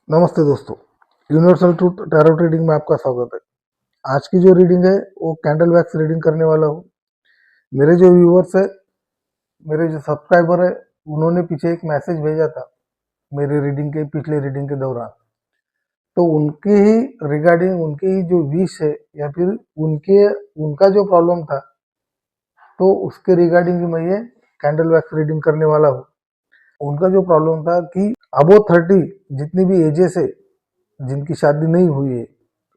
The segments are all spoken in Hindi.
नमस्ते दोस्तों, यूनिवर्सल ट्रूथ टैरो रीडिंग में आपका स्वागत है। आज की जो रीडिंग है वो कैंडल वैक्स रीडिंग करने वाला हूँ। मेरे जो व्यूवर्स है, मेरे जो सब्सक्राइबर है, उन्होंने पीछे एक मैसेज भेजा था मेरी रीडिंग के पिछले रीडिंग के दौरान। तो उनके ही रिगार्डिंग उनके ही जो विश है या फिर उनका जो प्रॉब्लम था, तो उसके रिगार्डिंग मैं ये कैंडल वैक्स रीडिंग करने वाला हूँ। उनका जो प्रॉब्लम था कि अबो 30 जितनी भी एजेस है जिनकी शादी नहीं हुई है,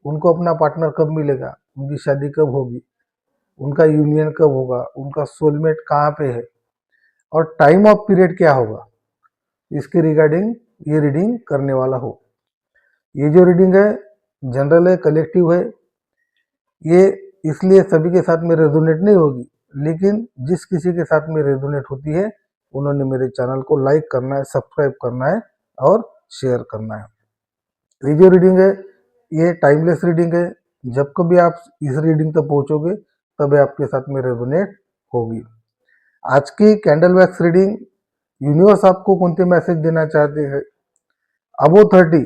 उनको अपना पार्टनर कब मिलेगा, उनकी शादी कब होगी, उनका यूनियन कब होगा, उनका सोलमेट कहाँ पे है और टाइम ऑफ पीरियड क्या होगा, इसके रिगार्डिंग ये रीडिंग करने वाला हो। ये जो रीडिंग है जनरल है, कलेक्टिव है। ये इसलिए सभी के साथ में रेजोनेट नहीं होगी, लेकिन जिस किसी के साथ में रेजोनेट होती है उन्होंने मेरे चैनल को लाइक करना है, सब्सक्राइब करना है और शेयर करना है। ये जो रीडिंग है ये टाइमलेस रीडिंग है। जब कभी आप इस रीडिंग तक पहुंचोगे तभी आपके साथ में रेजोनेट होगी। आज की कैंडल वैक्स रीडिंग, यूनिवर्स आपको कौन से मैसेज देना चाहते हैं। अबो 30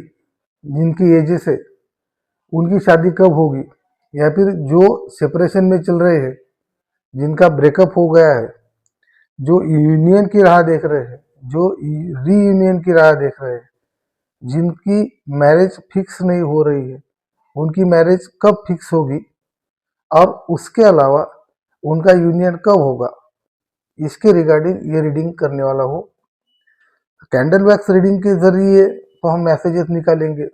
जिनकी एजेस है उनकी शादी कब होगी, या फिर जो सेपरेशन में चल रहे हैं, जिनका ब्रेकअप हो गया है, जो यूनियन की राह देख रहे हैं, जो रीयूनियन की राह देख रहे हैं, जिनकी मैरिज फिक्स नहीं हो रही है, उनकी मैरिज कब फिक्स होगी और उसके अलावा उनका यूनियन कब होगा, इसके रिगार्डिंग ये रीडिंग करने वाला हो। कैंडल वैक्स रीडिंग के जरिए तो हम मैसेजेस निकालेंगे,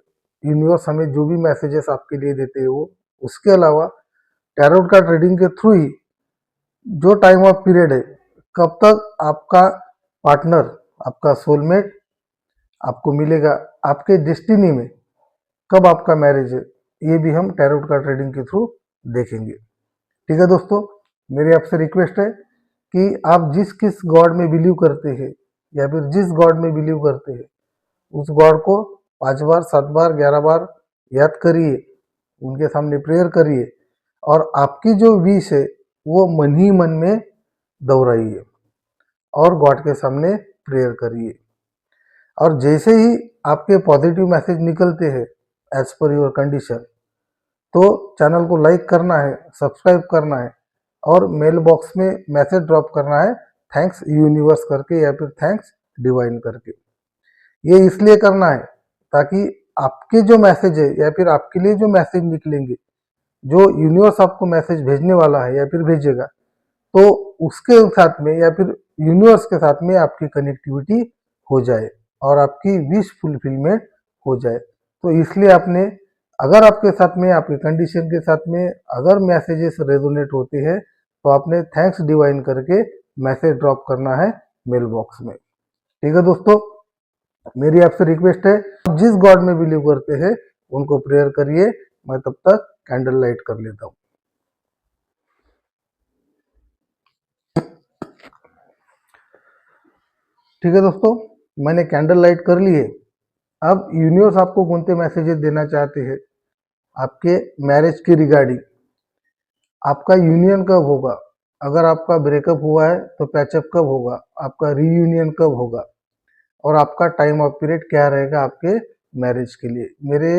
यूनिवर्स हमें जो भी मैसेजेस आपके लिए देते हैं वो। उसके अलावा टैरोट कार्ड रीडिंग के थ्रू ही जो टाइम ऑफ पीरियड है, कब तक आपका पार्टनर, आपका सोलमेट आपको मिलेगा, आपके डेस्टिनी में कब आपका मैरिज है, ये भी हम टैरोट कार्ड रीडिंग के थ्रू देखेंगे। ठीक है दोस्तों, मेरी आपसे रिक्वेस्ट है कि आप जिस किस गॉड में बिलीव करते हैं या फिर जिस गॉड में बिलीव करते हैं, उस गॉड को 5 बार, 7 बार, 11 बार याद करिए, उनके सामने प्रेयर करिए और आपकी जो विश है वो मन ही मन में दोहराइए और गॉड के सामने प्रेयर करिए। और जैसे ही आपके पॉजिटिव मैसेज निकलते हैं एज पर योर कंडीशन, तो चैनल को लाइक करना है, सब्सक्राइब करना है और मेल बॉक्स में मैसेज ड्रॉप करना है थैंक्स यूनिवर्स करके या फिर थैंक्स डिवाइन करके। ये इसलिए करना है ताकि आपके जो मैसेज है या फिर आपके लिए जो मैसेज निकलेंगे, जो यूनिवर्स आपको मैसेज भेजने वाला है या फिर भेजेगा, तो उसके साथ में या फिर यूनिवर्स के साथ में आपकी कनेक्टिविटी हो जाए और आपकी विश फुलफिलमेंट हो जाए। तो इसलिए आपने, अगर आपके साथ में, आपके कंडीशन के साथ में अगर मैसेजेस रेजोनेट होते हैं, तो आपने थैंक्स डिवाइन करके मैसेज ड्रॉप करना है मेल बॉक्स में। ठीक है दोस्तों, मेरी आपसे रिक्वेस्ट है, आप जिस गॉड में बिलीव करते हैं उनको प्रेयर करिए। मैं तब तक कैंडल लाइट कर लेता हूँ। ठीक है दोस्तों, मैंने कैंडल लाइट कर ली है। अब यूनिवर्स आपको कौन से मैसेजेस देना चाहते हैं आपके मैरिज की रिगार्डिंग। आपका यूनियन कब होगा, अगर आपका ब्रेकअप हुआ है तो पैचअप कब होगा, आपका रीयूनियन कब होगा और आपका टाइम ऑफ पीरियड क्या रहेगा आपके मैरिज के लिए। मेरे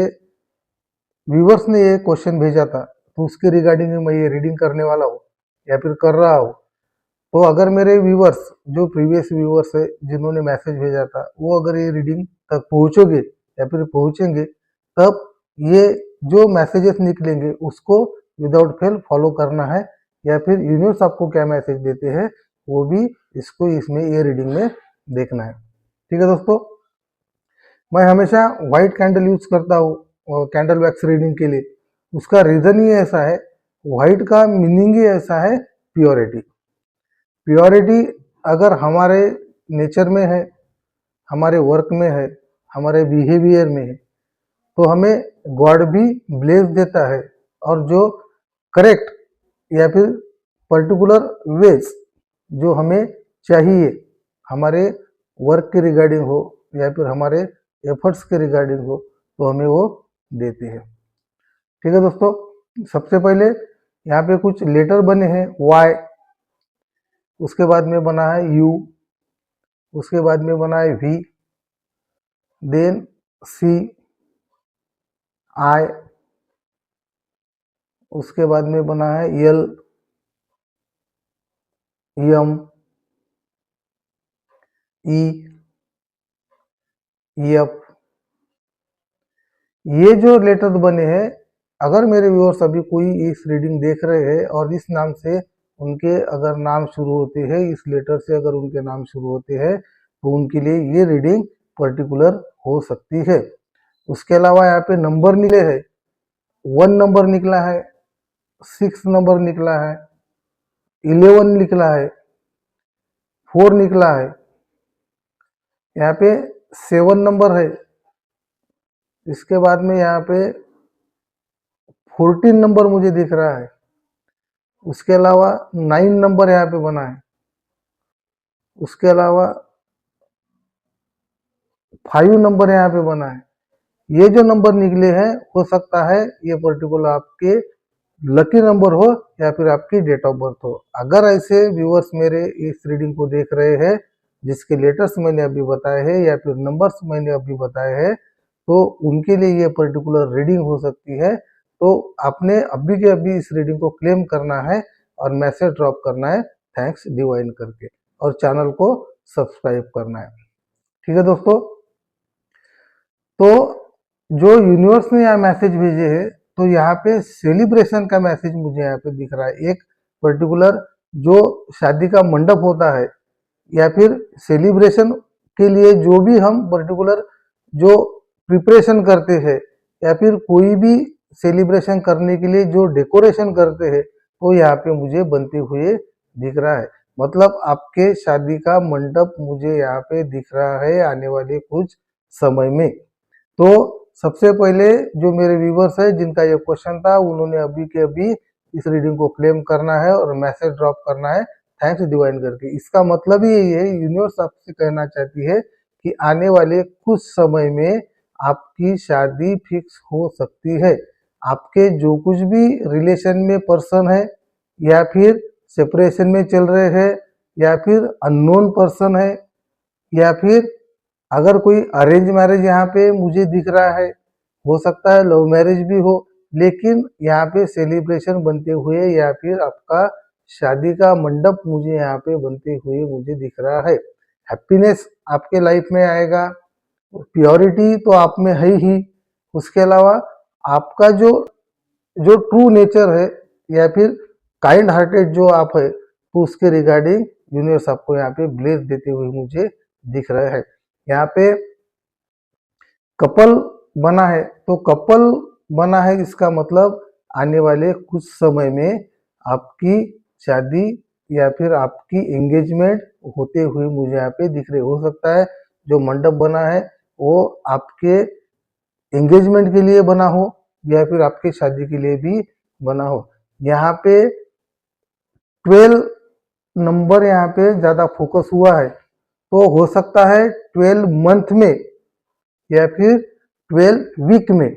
व्यूवर्स ने ये क्वेश्चन भेजा था, तो उसके रिगार्डिंग मैं ये रीडिंग करने वाला हूँ या फिर कर रहा हूँ। तो अगर मेरे व्यूवर्स, जो प्रीवियस व्यूवर्स है जिन्होंने मैसेज भेजा था, वो अगर ये रीडिंग तक पहुँचोगे या फिर पहुँचेंगे, तब ये जो मैसेजेस निकलेंगे उसको विदाउट फेल फॉलो करना है, या फिर यूनिवर्स आपको क्या मैसेज देते हैं वो भी इसको इसमें ये रीडिंग में देखना है। ठीक है दोस्तों, मैं हमेशा व्हाइट कैंडल यूज करता हूँ कैंडल वैक्स रीडिंग के लिए। उसका रीजन ही ऐसा है, व्हाइट का मीनिंग ही ऐसा है, प्योरिटी। प्योरिटी अगर हमारे नेचर में है, हमारे वर्क में है, हमारे बिहेवियर में है, तो हमें गॉड भी ब्लेस देता है। और जो करेक्ट या फिर पर्टिकुलर वेज जो हमें चाहिए, हमारे वर्क के रिगार्डिंग हो या फिर हमारे एफर्ट्स के रिगार्डिंग हो, तो हमें वो देते हैं। ठीक है दोस्तों, सबसे पहले यहाँ पे कुछ लेटर बने हैं, वाई, उसके बाद में बना है यू, उसके बाद में बना है वी, देन सी, आई, उसके बाद में बना है एल, एम, ई, एफ। ये जो लेटर बने हैं, अगर मेरे व्यूअर्स अभी कोई इस रीडिंग देख रहे हैं और इस नाम से उनके अगर नाम शुरू होते हैं, इस लेटर से अगर उनके नाम शुरू होते हैं, तो उनके लिए ये रीडिंग पर्टिकुलर हो सकती है। उसके अलावा यहाँ पे नंबर निकले हैं, 1 नंबर निकला है, 6 नंबर निकला है, 11 निकला है, 4 निकला है, यहाँ पे 7 नंबर है, इसके बाद में यहाँ पे 14 नंबर मुझे दिख रहा है, उसके अलावा 9 नंबर यहाँ पे बना है, उसके अलावा 5 नंबर यहाँ पे बना है। ये जो नंबर निकले हैं, हो सकता है ये पर्टिकुलर आपके लकी नंबर हो या फिर आपकी डेट ऑफ बर्थ हो। अगर ऐसे व्यूअर्स मेरे इस रीडिंग को देख रहे हैं जिसके लेटर्स मैंने अभी बताए हैं या फिर नंबर्स मैंने अभी बताए हैं, तो उनके लिए ये पर्टिकुलर रीडिंग हो सकती है। तो आपने अभी के अभी इस रीडिंग को क्लेम करना है और मैसेज ड्रॉप करना है थैंक्स डिवाइन करके, और चैनल को सब्सक्राइब करना है। ठीक है दोस्तों, तो जो यूनिवर्स ने यहाँ मैसेज भेजे है, तो यहाँ पे सेलिब्रेशन का मैसेज मुझे यहाँ पे दिख रहा है। एक पर्टिकुलर जो शादी का मंडप होता है या फिर सेलिब्रेशन के लिए जो भी हम पर्टिकुलर जो प्रिपरेशन करते हैं या फिर कोई भी सेलिब्रेशन करने के लिए जो डेकोरेशन करते हैं, तो यहाँ पे मुझे बनते हुए दिख रहा है। मतलब आपके शादी का मंडप मुझे यहाँ पे दिख रहा है आने वाले कुछ समय में। तो सबसे पहले जो मेरे व्यूवर्स है जिनका ये क्वेश्चन था, उन्होंने अभी के अभी इस रीडिंग को क्लेम करना है और मैसेज ड्रॉप करना है थैंक्स डिवाइन करके। इसका मतलब ही यही है, यूनिवर्स आपसे कहना चाहती है कि आने वाले कुछ समय में आपकी शादी फिक्स हो सकती है। आपके जो कुछ भी रिलेशन में पर्सन है या फिर सेपरेशन में चल रहे हैं या फिर अननोन पर्सन है या फिर अगर कोई अरेंज मैरिज यहाँ पे मुझे दिख रहा है, हो सकता है लव मैरिज भी हो, लेकिन यहाँ पे सेलिब्रेशन बनते हुए या फिर आपका शादी का मंडप मुझे यहाँ पे बनते हुए मुझे दिख रहा है। हैप्पीनेस आपके लाइफ में आएगा, प्योरिटी तो आप में है ही, उसके अलावा आपका जो जो ट्रू नेचर है या फिर काइंड हार्टेड जो आप है, तो उसके रिगार्डिंग यूनिवर्स आपको यहाँ पे ब्लेस देते हुए मुझे दिख रहा है। यहाँ पे कपल बना है, तो कपल बना है इसका मतलब आने वाले कुछ समय में आपकी शादी या फिर आपकी एंगेजमेंट होते हुए मुझे यहाँ पे दिख रहे। हो सकता है जो मंडप बना है वो आपके एंगेजमेंट के लिए बना हो या फिर आपके शादी के लिए भी बना हो। यहाँ पे 12 नंबर यहाँ पे ज्यादा फोकस हुआ है, तो हो सकता है 12 मंथ में या फिर 12 वीक में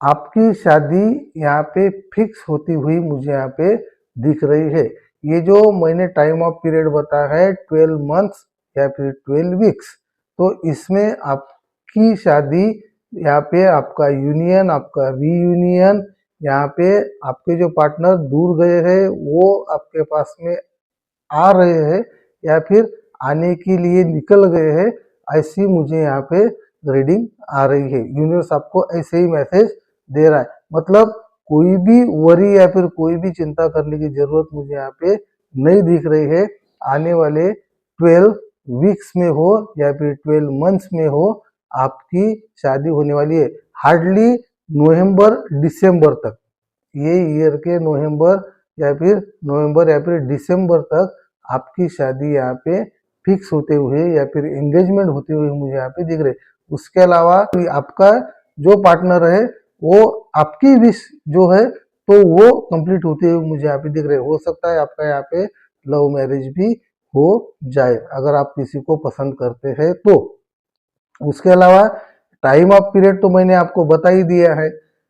आपकी शादी यहाँ पे फिक्स होती हुई मुझे यहाँ पे दिख रही है। ये जो मैंने टाइम ऑफ पीरियड बताया है 12 मंथ्स या फिर 12 वीक्स, तो इसमें आपकी शादी यहाँ पे आपका यूनियन, आपका रीयूनियन, यहाँ पे आपके जो पार्टनर दूर गए हैं वो आपके पास में आ रहे हैं या फिर आने के लिए निकल गए हैं, ऐसी मुझे यहाँ पे रीडिंग आ रही है। यूनिवर्स आपको ऐसे ही मैसेज दे रहा है। मतलब कोई भी वरी या फिर कोई भी चिंता करने की जरूरत मुझे यहाँ पे नहीं दिख रही है। आने वाले 12 वीक्स में हो या फिर 12 मंथ्स में हो आपकी शादी होने वाली है। हार्डली नवंबर दिसंबर तक, ये ईयर के नवंबर या फिर दिसंबर तक आपकी शादी यहाँ पे फिक्स होते हुए या फिर एंगेजमेंट होते हुए मुझे यहाँ पे दिख रहे। उसके अलावा आपका जो पार्टनर है वो आपकी विश जो है तो वो कंप्लीट होते हुए मुझे यहाँ पे दिख रहे। हो सकता है आपका यहाँ पे लव मैरिज भी हो जाए अगर आप किसी को पसंद करते हैं तो। उसके अलावा टाइम ऑफ पीरियड तो मैंने आपको बता ही दिया है।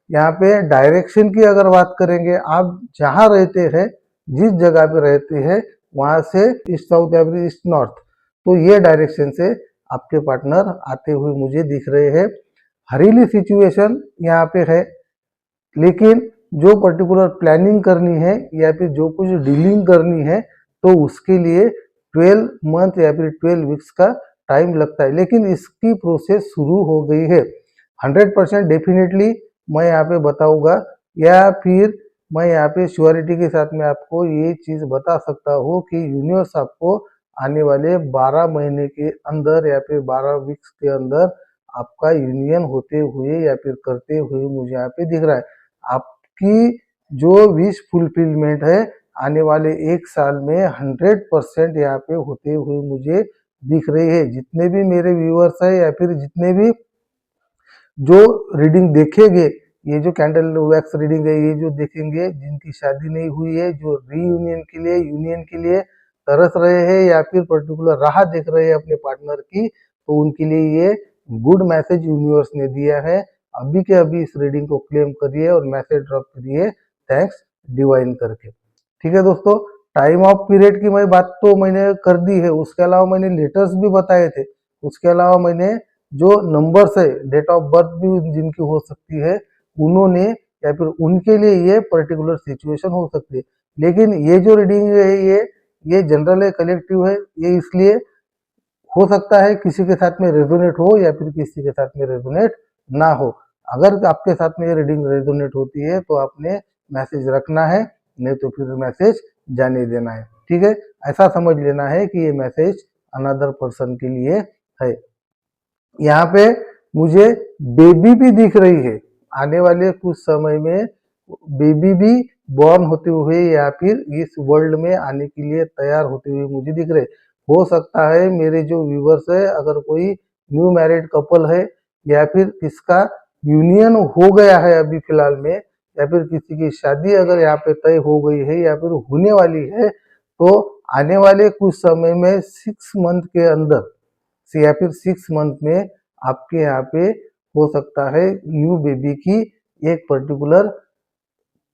यहाँ पे डायरेक्शन की अगर बात करेंगे, आप जहाँ रहते हैं, जिस जगह पे रहते हैं, वहां से ईस्ट साउथ या फिर ईस्ट नॉर्थ, तो ये डायरेक्शन से आपके पार्टनर आते हुए मुझे दिख रहे हैं। हरीली सिचुएशन यहाँ पे है, लेकिन जो पर्टिकुलर प्लानिंग करनी है या फिर जो कुछ डीलिंग करनी है तो उसके लिए 12 मंथ या फिर 12 वीक्स का टाइम लगता है, लेकिन इसकी प्रोसेस शुरू हो गई है। 100% डेफिनेटली मैं यहाँ पे बताऊंगा, या फिर मैं यहाँ पे श्योरिटी के साथ में आपको ये चीज़ बता सकता हूँ कि यूनिवर्स आपको आने वाले 12 महीने के अंदर या फिर 12 वीक्स के अंदर आपका यूनियन होते हुए या फिर करते हुए मुझे यहाँ पे दिख रहा है। आपकी जो विश फुलफिलमेंट है आने वाले 1 साल में 100% यहाँ पे होते हुए मुझे दिख रही है। जितने भी मेरे व्यूअर्स है या फिर जितने भी जो रीडिंग देखेंगे, ये जो कैंडल वैक्स रीडिंग है, ये जो देखेंगे जिनकी शादी नहीं हुई है, जो रीयूनियन के लिए यूनियन के लिए तरस रहे हैं या फिर पर्टिकुलर राह देख रहे हैं अपने पार्टनर की, तो उनके लिए ये गुड मैसेज यूनिवर्स ने दिया है। अभी के अभी इस रीडिंग को क्लेम करिए और मैसेज ड्रॉप करिए थैंक्स डिवाइन करके। ठीक है दोस्तों, टाइम ऑफ पीरियड की मैं बात तो मैंने कर दी है, उसके अलावा मैंने लेटर्स भी बताए थे, उसके अलावा मैंने जो नंबर्स है, डेट ऑफ बर्थ भी जिनकी हो सकती है उन्होंने या फिर उनके लिए ये पर्टिकुलर सिचुएशन हो सकती है। लेकिन ये जो रीडिंग है ये जनरल है, कलेक्टिव है, ये इसलिए हो सकता है किसी के साथ में रेजोनेट हो या फिर किसी के साथ में रेजोनेट ना हो। अगर आपके साथ में ये रीडिंग रेजोनेट होती है तो आपने मैसेज रखना है, नहीं तो फिर मैसेज जाने देना है। ठीक है, ऐसा समझ लेना है कि ये मैसेज अनदर पर्सन के लिए है। यहाँ पे मुझे बेबी भी दिख रही है, आने वाले कुछ समय में बेबी भी बॉर्न होते हुए या फिर इस वर्ल्ड में आने के लिए तैयार होते हुए मुझे दिख रहे। हो सकता है मेरे जो व्यूवर्स है, अगर कोई न्यू मैरिड कपल है या फिर किसका यूनियन हो गया है अभी फिलहाल में, या फिर किसी की शादी अगर यहाँ पे तय हो गई है या फिर होने वाली है, तो आने वाले कुछ समय में 6 मंथ के अंदर या फिर 6 मंथ में आपके यहाँ पे हो सकता है न्यू बेबी की एक पर्टिकुलर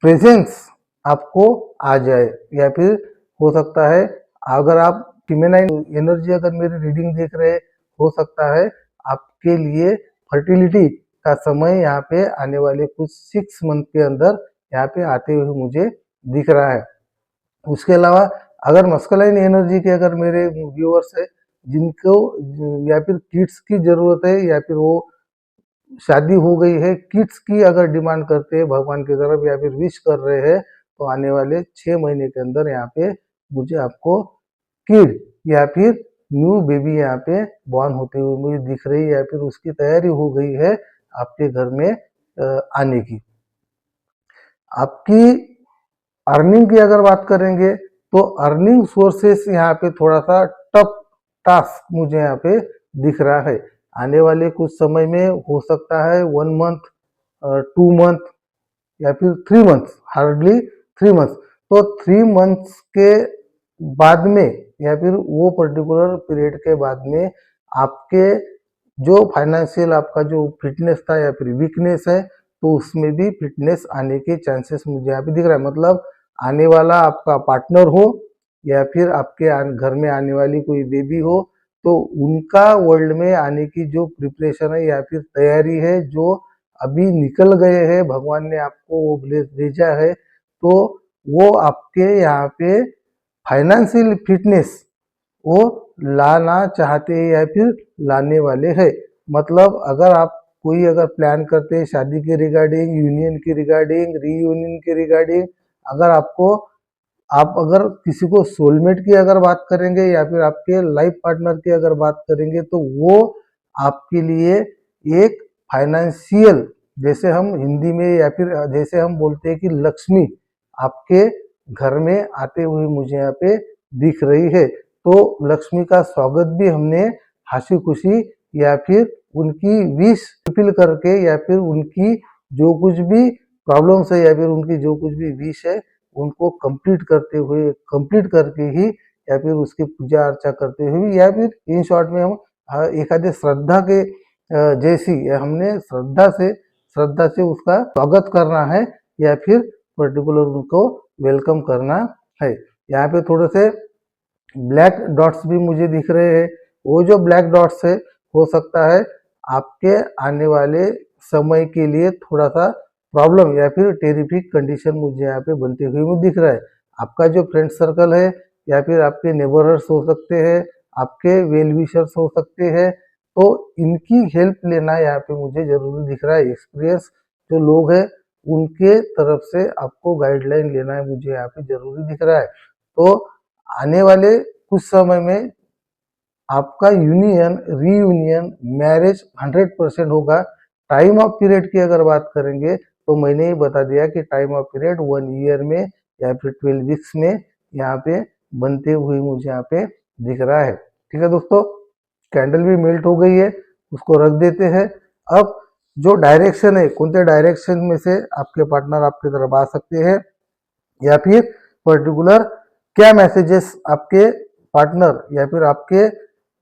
प्रेजेंस आपको आ जाए, या फिर हो सकता है अगर आप फीमेनाइन एनर्जी अगर मेरी रीडिंग देख रहे हैं, हो सकता है आपके लिए फर्टिलिटी का समय यहाँ पे आने वाले कुछ 6 मंथ के अंदर यहाँ पे आते हुए मुझे दिख रहा है। उसके अलावा अगर मस्कुलाइन एनर्जी के अगर मेरे व्यूअर्स है जिनको या फिर किड्स की जरूरत है या फिर वो शादी हो गई है, किड्स की अगर डिमांड करते हैं भगवान की तरफ या फिर विश कर रहे हैं, तो आने वाले 6 महीने के अंदर यहाँ पे मुझे आपको किड या फिर न्यू बेबी यहाँ पे बॉर्न होते हुए मुझे दिख रही है या फिर उसकी तैयारी हो गई है आपके घर में आने की। आपकी अर्निंग की अगर बात करेंगे तो अर्निंग सोर्सेस यहाँ पे थोड़ा सा टफ टास्क मुझे यहाँ पे दिख रहा है। आने वाले कुछ समय में हो सकता है 1 मंथ, 2 मंथ या फिर 3 मंथ्स, हार्डली 3 मंथ्स, तो 3 मंथ्स के बाद में या फिर वो पर्टिकुलर पीरियड के बाद में आपके जो फाइनेंशियल आपका जो फिटनेस था या फिर वीकनेस है, तो उसमें भी फिटनेस आने के चांसेस मुझे यहाँ पे दिख रहा है। मतलब आने वाला आपका पार्टनर हो या फिर आपके घर में आने वाली कोई बेबी हो, तो उनका वर्ल्ड में आने की जो प्रिपरेशन है या फिर तैयारी है, जो अभी निकल गए हैं, भगवान ने आपको वो भेजा है, तो वो आपके यहाँ पे फाइनेंशियल फिटनेस वो लाना चाहते हैं या फिर लाने वाले हैं। मतलब अगर आप कोई अगर प्लान करते हैं शादी के रिगार्डिंग, यूनियन के रिगार्डिंग, रीयूनियन के रिगार्डिंग, अगर आपको आप अगर किसी को सोलमेट की अगर बात करेंगे या फिर आपके लाइफ पार्टनर की अगर बात करेंगे, तो वो आपके लिए एक फाइनेंशियल, जैसे हम हिंदी में या फिर जैसे हम बोलते हैं कि लक्ष्मी आपके घर में आते हुए मुझे यहाँ पे दिख रही है। तो लक्ष्मी का स्वागत भी हमने हंसी खुशी या फिर उनकी विश फुलफिल करके या फिर उनकी जो कुछ भी प्रॉब्लम्स है या फिर उनकी जो कुछ भी विश है उनको कंप्लीट करके ही या फिर उसकी पूजा अर्चा करते हुए या फिर इन शॉर्ट में हम एखादे श्रद्धा के जैसी हमने श्रद्धा से उसका स्वागत करना है या फिर पर्टिकुलर उनको वेलकम करना है। यहाँ पे थोड़े से ब्लैक डॉट्स भी मुझे दिख रहे हैं। वो जो ब्लैक डॉट्स है, हो सकता है आपके आने वाले समय के लिए थोड़ा सा प्रॉब्लम या फिर टेरिफिक कंडीशन मुझे यहाँ पे बनते हुए में दिख रहा है। आपका जो फ्रेंड सर्कल है या फिर आपके नेबरर्स हो सकते हैं, आपके वेल विशर्स हो सकते हैं, तो इनकी हेल्प लेना यहाँ पे मुझे जरूरी दिख रहा है। एक्सपीरियंस जो लोग हैं उनके तरफ से आपको गाइडलाइन लेना है मुझे यहाँ पे जरूरी दिख रहा है। तो आने वाले कुछ समय में आपका यूनियन, रीयूनियन, मैरिज 100% होगा। टाइम ऑफ पीरियड की अगर बात करेंगे तो मैंने ही बता दिया कि टाइम ऑफ पीरियड 1 ईयर में या फिर 12 वीक्स में यहाँ पे बनते हुए मुझे यहाँ पे दिख रहा है। ठीक है दोस्तों, कैंडल भी मेल्ट हो गई है, उसको रख देते हैं। अब जो डायरेक्शन है, कौन से डायरेक्शन में से आपके पार्टनर आपकी तरफ आ सकते हैं या फिर पर्टिकुलर क्या मैसेजेस आपके पार्टनर या फिर आपके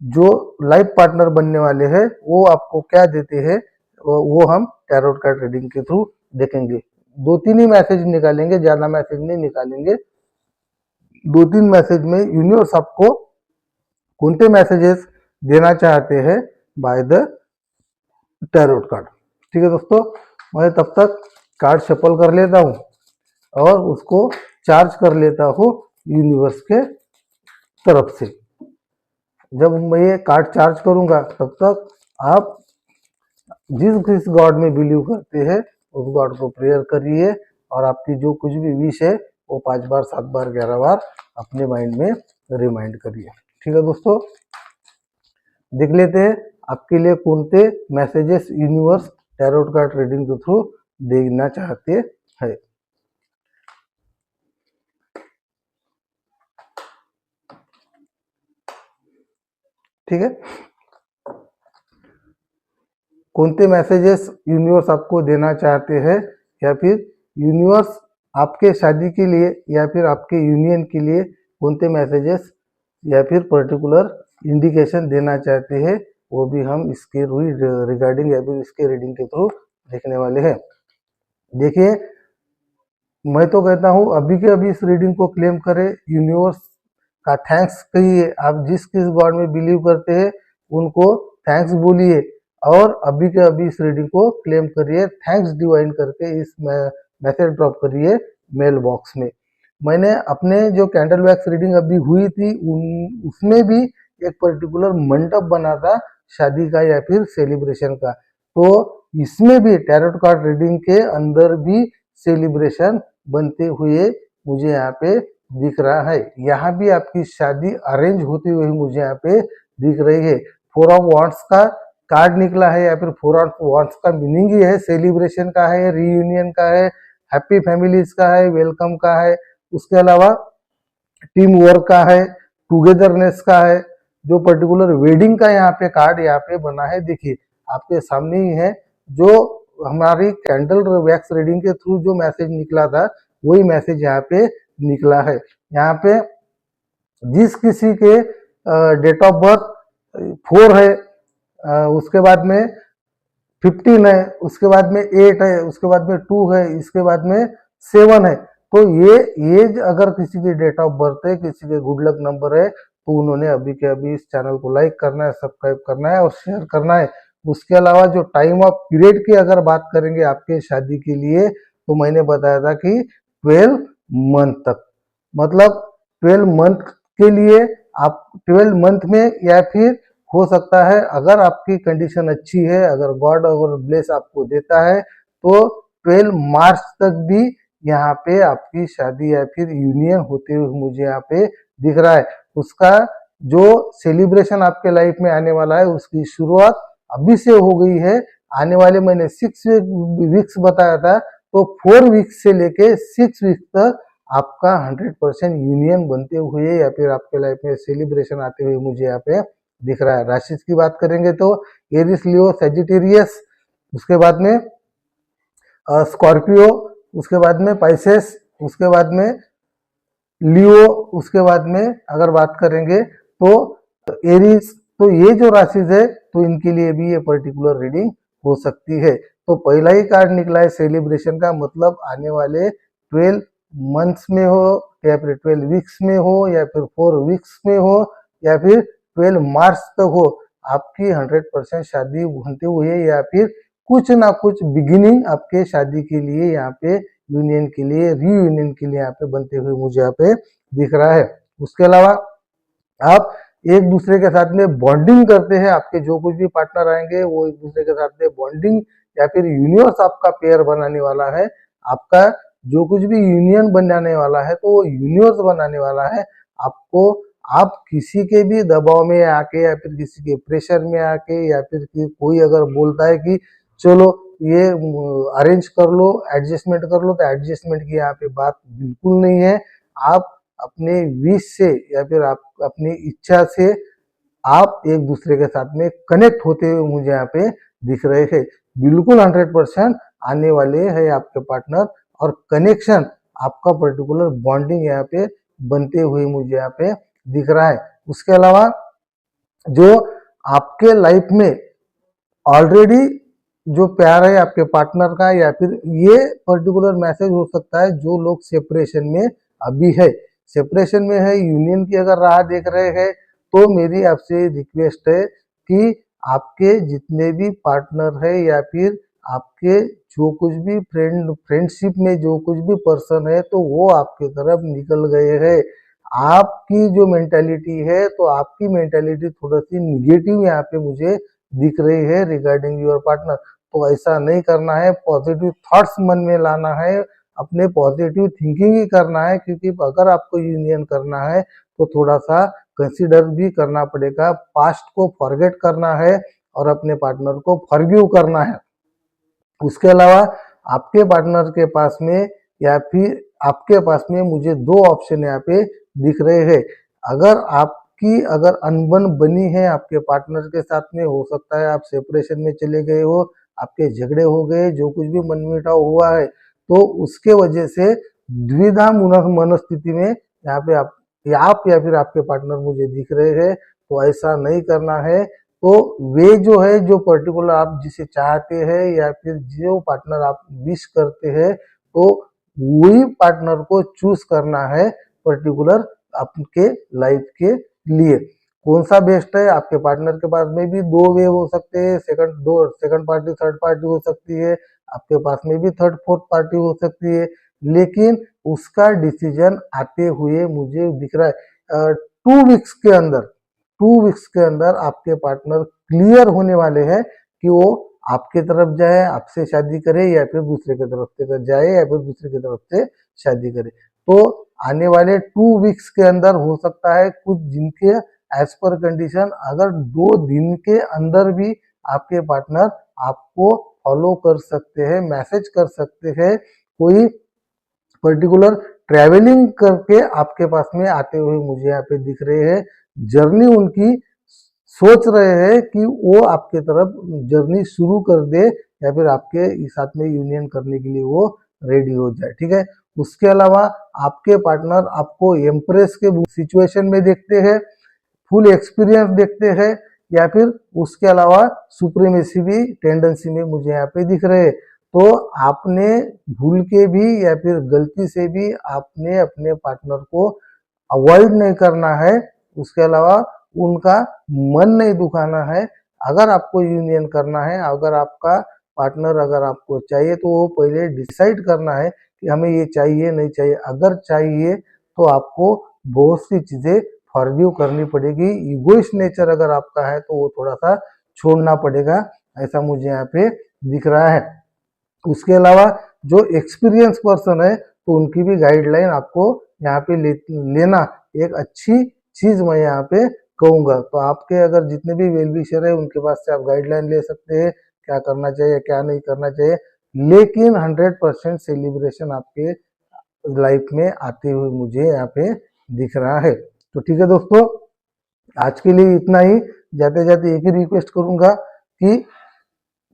जो लाइफ पार्टनर बनने वाले हैं वो आपको क्या देते हैं, वो हम टैरोट कार्ड रीडिंग के थ्रू देखेंगे। 2-3 ही मैसेज निकालेंगे, ज्यादा मैसेज नहीं निकालेंगे। 2-3 मैसेज में यूनिवर्स आपको कौन से मैसेजेस देना चाहते हैं बाय द टैरोट कार्ड। ठीक है दोस्तों, मैं तब तक कार्ड शफल कर लेता हूँ और उसको चार्ज कर लेता हूँ यूनिवर्स के तरफ से। जब मैं ये कार्ड चार्ज करूंगा तब तक आप जिस गॉड में बिलीव करते हैं उस गॉड को प्रेयर करिए और आपकी जो कुछ भी विश है वो 5 बार, 7 बार, 11 बार अपने माइंड में रिमाइंड करिए। ठीक है दोस्तों, देख लेते हैं आपके लिए कौन से messages universe tarot card reading के थ्रू देना चाहते हैं। ठीक है, कौन से मैसेजेस यूनिवर्स आपको देना चाहते हैं या फिर यूनिवर्स आपके शादी के लिए या फिर आपके यूनियन के लिए कौन से मैसेजेस या फिर पर्टिकुलर इंडिकेशन देना चाहते हैं, वो भी हम इसके रिगार्डिंग या फिर इसके रीडिंग के थ्रू देखने वाले हैं। देखिए, मैं तो कहता हूँ अभी के अभी इस रीडिंग को क्लेम करें, यूनिवर्स का थैंक्स कहिए। आप जिस किस गॉड में बिलीव करते हैं उनको थैंक्स बोलिए और अभी के अभी इस रीडिंग को क्लेम करिए, थैंक्स डिवाइन करके इस मैसेज ड्रॉप करिए मेल बॉक्स में। मैंने अपने जो कैंडल वैक्स रीडिंग अभी हुई थी उसमें भी एक पर्टिकुलर मंडप बना था शादी का या फिर सेलिब्रेशन का, तो इसमें भी टैरोट कार्ड रीडिंग के अंदर भी सेलिब्रेशन बनते हुए मुझे यहाँ पे दिख रहा है। यहाँ भी आपकी शादी अरेंज होती हुई मुझे यहाँ पे दिख रही है। 4 ऑफ वांड्स का कार्ड निकला है या फिर 4 ऑफ वांड्स का मीनिंग ही है सेलिब्रेशन का है, रीयूनियन का है, हैप्पी फैमिलीज का है, वेलकम का है, उसके अलावा टीम वर्क का है, टुगेदरनेस का है। जो पर्टिकुलर वेडिंग का यहाँ पे कार्ड यहाँ पे बना है, देखिए आपके सामने ही है। जो हमारी कैंडल वैक्स रीडिंग के थ्रू जो मैसेज निकला था वही मैसेज यहाँ पे निकला है। यहाँ पे जिस किसी के डेट ऑफ बर्थ 4 है, उसके बाद में 15 है, उसके बाद में 8 है, उसके बाद में 2 है, इसके बाद में 7 है, तो ये अगर किसी की डेट ऑफ बर्थ है, किसी के गुड लक नंबर है, तो उन्होंने अभी के अभी इस चैनल को लाइक करना है, सब्सक्राइब करना है और शेयर करना है। उसके अलावा जो टाइम ऑफ पीरियड की अगर बात करेंगे आपके शादी के लिए, तो मैंने बताया था कि 12 मंथ तक, मतलब 12 मंथ के लिए आप 12 मंथ में या फिर हो सकता है अगर आपकी कंडीशन अच्छी है, अगर गॉड अगर ब्लेस आपको देता है तो 12 मार्च तक भी यहाँ पे आपकी शादी या फिर यूनियन होते हुए मुझे यहाँ पे दिख रहा है। उसका जो सेलिब्रेशन आपके लाइफ में आने वाला है उसकी शुरुआत अभी से हो गई है। आने वाले मैंने 6 वीक्स बताया था, तो 4 वीक्स से लेके 6 वीक्स तक आपका 100% यूनियन बनते हुए या फिर आपके लाइफ में सेलिब्रेशन आते हुए मुझे यहाँ पे दिख रहा है। राशि की बात करेंगे तो एरिस, लियो, सेजिटेरियस, उसके बाद में स्कॉर्पियो, उसके बाद में पाइसेस, उसके बाद में लियो, उसके बाद में अगर बात करेंगे तो एरिस। तो ये जो राशि है तो इनके लिए भी ये पर्टिकुलर रीडिंग हो सकती है। तो पहला ही कार्ड निकला है सेलिब्रेशन का, मतलब आने वाले 12 मंथ्स में हो या फिर 12 वीक्स में हो या फिर 4 वीक्स में हो या फिर 12 मार्च तक हो, आपकी 100% शादी होते हुए या फिर कुछ ना कुछ बिगिनिंग आपके शादी के लिए यहाँ पे यूनियन के लिए रीयूनियन के लिए यहाँ पे बनते हुए मुझे यहाँ पे दिख रहा है। उसके अलावा आप एक दूसरे के साथ में बॉन्डिंग करते हैं, आपके जो कुछ भी पार्टनर आएंगे वो एक दूसरे के साथ में बॉन्डिंग या फिर यूनिवर्स आपका पेयर बनाने वाला है। आपका जो कुछ भी यूनियन बनाने वाला है तो वो यूनिवर्स बनाने वाला है आपको। आप किसी के भी दबाव में आके या फिर किसी के प्रेशर में आके या फिर कोई अगर बोलता है कि चलो ये अरेंज कर लो, एडजस्टमेंट कर लो, तो एडजस्टमेंट की यहाँ पे बात बिल्कुल नहीं है। आप अपने विश से या फिर आप अपनी इच्छा से आप एक दूसरे के साथ में कनेक्ट होते हुए मुझे यहाँ पे दिख रहे हैं। बिल्कुल 100% आने वाले हैं आपके पार्टनर और कनेक्शन आपका पर्टिकुलर बॉन्डिंग यहाँ पे बनते हुए मुझे यहाँ पे दिख रहा है। उसके अलावा जो आपके लाइफ में ऑलरेडी जो प्यार है आपके पार्टनर का या फिर ये पर्टिकुलर मैसेज हो सकता है जो लोग सेपरेशन में अभी है, सेपरेशन में है, यूनियन की अगर राह देख रहे हैं तो मेरी आपसे रिक्वेस्ट है कि आपके जितने भी पार्टनर है या फिर आपके जो कुछ भी फ्रेंडशिप में जो कुछ भी पर्सन है तो वो आपकी तरफ निकल गए हैं। आपकी जो मेंटालिटी है तो आपकी मेंटालिटी थोड़ी सी निगेटिव यहाँ पे मुझे दिख रही है रिगार्डिंग योर पार्टनर। तो ऐसा नहीं करना है, पॉजिटिव थॉट्स मन में लाना है, अपने पॉजिटिव थिंकिंग ही करना है, क्योंकि अगर आपको यूनियन करना है तो थोड़ा सा कंसीडर भी करना पड़ेगा, पास्ट को फॉरगेट करना है और अपने पार्टनर को फॉरगिव करना है। उसके अलावा आपके पार्टनर के पास में या फिर आपके पास में मुझे दो ऑप्शन यहाँ पे दिख रहे हैं। अगर अनबन बनी है आपके पार्टनर के साथ में, हो सकता है आप सेपरेशन में चले गए हो, आपके झगड़े हो गए, जो कुछ भी मनमुटाव हुआ है तो उसके वजह से द्विधा मनस्थिति में यहाँ पे आप या फिर आपके पार्टनर मुझे दिख रहे हैं। तो ऐसा नहीं करना है। तो वे जो है जो पर्टिकुलर आप जिसे चाहते हैं या फिर जो पार्टनर आप विश करते हैं तो वही पार्टनर को चूज करना है पर्टिकुलर आपके लाइफ के लिए। कौन सा बेस्ट है, आपके पार्टनर के पास में भी दो वे हो सकते हैं, सेकंड पार्टी थर्ड पार्टी हो सकती है, आपके पास में भी थर्ड फोर्थ पार्टी हो सकती है, लेकिन उसका डिसीजन आते हुए मुझे दिख रहा है 2 वीक्स के अंदर 2 वीक्स के अंदर आपके पार्टनर क्लियर होने वाले हैं कि वो आपके तरफ जाए, आपसे शादी करे या फिर दूसरे की तरफ से जाए या फिर दूसरे की तरफ से शादी करे। तो आने वाले 2 वीक्स के अंदर हो सकता है कुछ जिनके एज पर कंडीशन अगर 2 दिन के अंदर भी आपके पार्टनर आपको फॉलो कर सकते हैं, मैसेज कर सकते हैं, कोई पर्टिकुलर ट्रैवलिंग करके आपके पास में आते हुए मुझे यहाँ पे दिख रहे हैं। जर्नी उनकी सोच रहे हैं कि वो आपके तरफ जर्नी शुरू कर दे या फिर आपके साथ में यूनियन करने के लिए वो रेडी हो जाए। ठीक है। उसके अलावा आपके पार्टनर आपको एम्प्रेस के सिचुएशन में देखते हैं, फुल एक्सपीरियंस देखते हैं या फिर उसके अलावा सुप्रीमेसी भी टेंडेंसी में मुझे यहाँ पे दिख रहे हैं। तो आपने भूल के भी या फिर गलती से भी आपने अपने पार्टनर को अवॉइड नहीं करना है। उसके अलावा उनका मन नहीं दुखाना है। अगर आपको यूनियन करना है, अगर आपका पार्टनर अगर आपको चाहिए तो वो पहले डिसाइड करना है कि हमें ये चाहिए नहीं चाहिए। अगर चाहिए तो आपको बहुत सी चीजें फॉरगिव करनी पड़ेगी। इगोइस्ट नेचर अगर आपका है तो वो थोड़ा सा छोड़ना पड़ेगा, ऐसा मुझे यहाँ पे दिख रहा है। उसके अलावा जो एक्सपीरियंस पर्सन है तो उनकी भी गाइडलाइन आपको यहाँ पे लेना एक अच्छी चीज मैं यहाँ पे कहूँगा। तो आपके अगर जितने भी वेल विशर है उनके पास से आप गाइडलाइन ले सकते हैं, क्या करना चाहिए क्या नहीं करना चाहिए, लेकिन 100% सेलिब्रेशन आपके लाइफ में आते हुए मुझे यहाँ पे दिख रहा है। तो ठीक है दोस्तों, आज के लिए इतना ही। जाते जाते एक ही रिक्वेस्ट करूंगा कि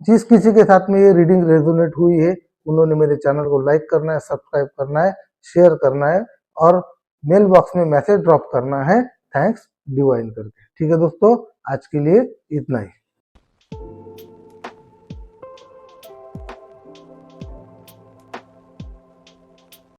जिस किसी के साथ में ये रीडिंग रेजोनेट हुई है उन्होंने मेरे चैनल को लाइक करना है, सब्सक्राइब करना है, शेयर करना है और मेल बॉक्स में मैसेज ड्रॉप करना है थैंक्स डिवाइन करके। ठीक है दोस्तों, आज के लिए इतना ही।